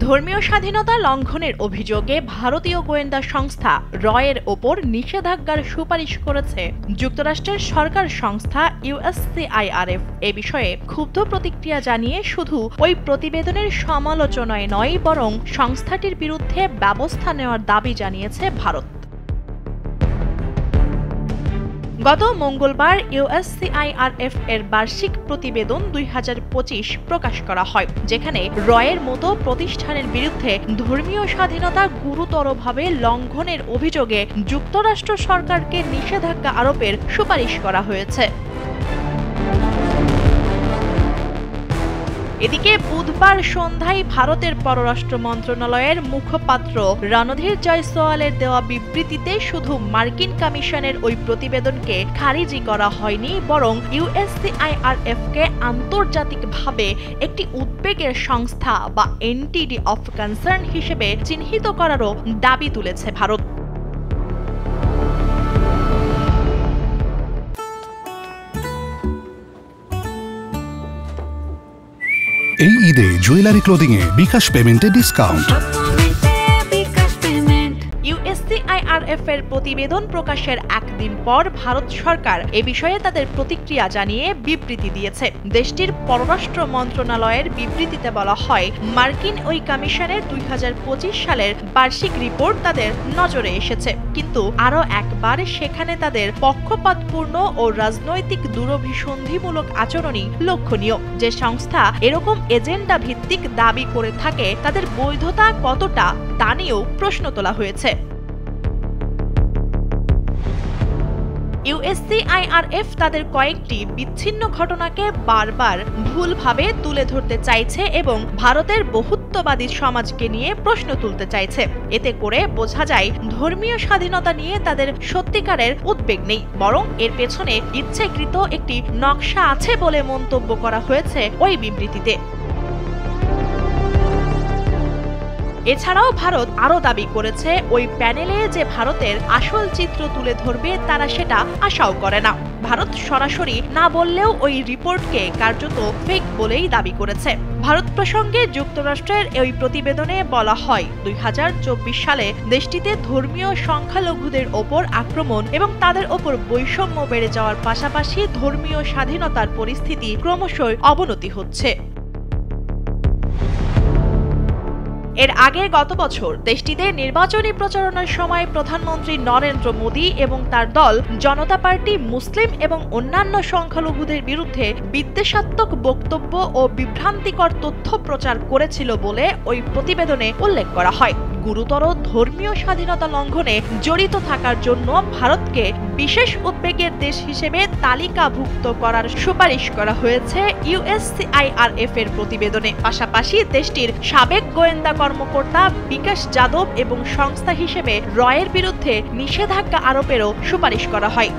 ধর্মীয় স্বাধীনতা লঙ্ঘনের অভিযোগে ভারতীয় গোয়েন্দা সংস্থা রয়ের ওপর নিষেধাজ্ঞার সুপারিশ করেছে যুক্তরাষ্ট্রের সরকার সংস্থা USCIRF। এ বিষয়ে ক্ষুব্ধ প্রতিক্রিয়া জানিয়ে শুধু ওই প্রতিবেদনের সমালোচনায় নয়, বরং সংস্থাটির বিরুদ্ধে ব্যবস্থা নেওয়ার দাবি জানিয়েছে ভারত। গত মঙ্গলবার USCIRF এর বার্ষিক প্রতিবেদন 2025 প্রকাশ করা হয়, যেখানে রয়ের মতো প্রতিষ্ঠানের বিরুদ্ধে ধর্মীয় স্বাধীনতা গুরুতরভাবে লঙ্ঘনের অভিযোগে যুক্তরাষ্ট্র সরকারকে নিষেধাজ্ঞা আরোপের সুপারিশ করা হয়েছে। এদিকে বুধবার সন্ধ্যায় ভারতের পররাষ্ট্র মন্ত্রণালয়ের মুখপাত্র রণধীর জয়সওয়ালের দেওয়া বিবৃতিতে শুধু মার্কিন কমিশনের ওই প্রতিবেদনকে খারিজি করা হয়নি, বরং USCIRF-কে আন্তর্জাতিকভাবে একটি উদ্বেগের সংস্থা বা এনটিটি অফ কনসার্ন হিসেবে চিহ্নিত করারও দাবি তুলেছে ভারত। এই ঈদে জুয়েলারি ক্লোদিং এ বিকাশ পেমেন্টে ডিসকাউন্ট। USCIRF এর প্রতিবেদন প্রকাশের একদিন পর ভারত সরকার এ বিষয়ে তাদের প্রতিক্রিয়া জানিয়ে বিবৃতি দিয়েছে। দেশটির পররাষ্ট্র মন্ত্রণালয়ের বিবৃতিতে বলা হয়, মার্কিন ওই কমিশনের 2025 সালের বার্ষিক রিপোর্ট তাদের নজরে এসেছে, কিন্তু আরও একবার সেখানে তাদের পক্ষপাতপূর্ণ ও রাজনৈতিক দূরভিসন্ধিমূলক আচরণই লক্ষণীয়। যে সংস্থা এরকম এজেন্ডা ভিত্তিক দাবি করে থাকে, তাদের বৈধতা কতটা তা নিয়েও প্রশ্ন তোলা হয়েছে। USCIRF তাদের কয়েকটি বিচ্ছিন্ন ঘটনাকে বারবার ভুলভাবে তুলে ধরতে চাইছে এবং ভারতের বহুত্ববাদী সমাজকে নিয়ে প্রশ্ন তুলতে চাইছে। এতে করে বোঝা যায় ধর্মীয় স্বাধীনতা নিয়ে তাদের সত্যিকারের উদ্বেগ নেই, বরং এর পেছনে ইচ্ছাকৃত একটি নকশা আছে বলে মন্তব্য করা হয়েছে ওই বিবৃতিতে। এছাড়াও ভারত আরও দাবি করেছে, ওই প্যানেলে যে ভারতের আসল চিত্র তুলে ধরবে তারা সেটা আশাও করে না। ভারত সরাসরি না বললেও ওই রিপোর্টকে কার্যত ফেক বলেই দাবি করেছে। ভারত প্রসঙ্গে যুক্তরাষ্ট্রের ওই প্রতিবেদনে বলা হয়, 2024 সালে দেশটিতে ধর্মীয় সংখ্যালঘুদের ওপর আক্রমণ এবং তাদের ওপর বৈষম্য বেড়ে যাওয়ার পাশাপাশি ধর্মীয় স্বাধীনতার পরিস্থিতি ক্রমশই অবনতি হচ্ছে। এর আগে গত বছর দেশটিতে নির্বাচনী প্রচারণার সময় প্রধানমন্ত্রী নরেন্দ্র মোদী এবং তার দল জনতা পার্টি মুসলিম এবং অন্যান্য সংখ্যালঘুদের বিরুদ্ধে বিদ্বেষাত্মক বক্তব্য ও বিভ্রান্তিকর তথ্য প্রচার করেছিল বলে ওই প্রতিবেদনে উল্লেখ করা হয়। গুরুতর ধর্মীয় স্বাধীনতা লঙ্ঘনে জড়িত থাকার জন্য ভারতকে বিশেষ উদ্বেগের দেশ হিসেবে তালিকাভুক্ত করার সুপারিশ করা হয়েছে USCIRF এর প্রতিবেদনে। পাশাপাশি দেশটির সাবেক গোয়েন্দা কর্মকর্তা বিকাশ যাদব এবং সংস্থা হিসেবে রয়ের বিরুদ্ধে নিষেধাজ্ঞা আরোপেরও সুপারিশ করা হয়।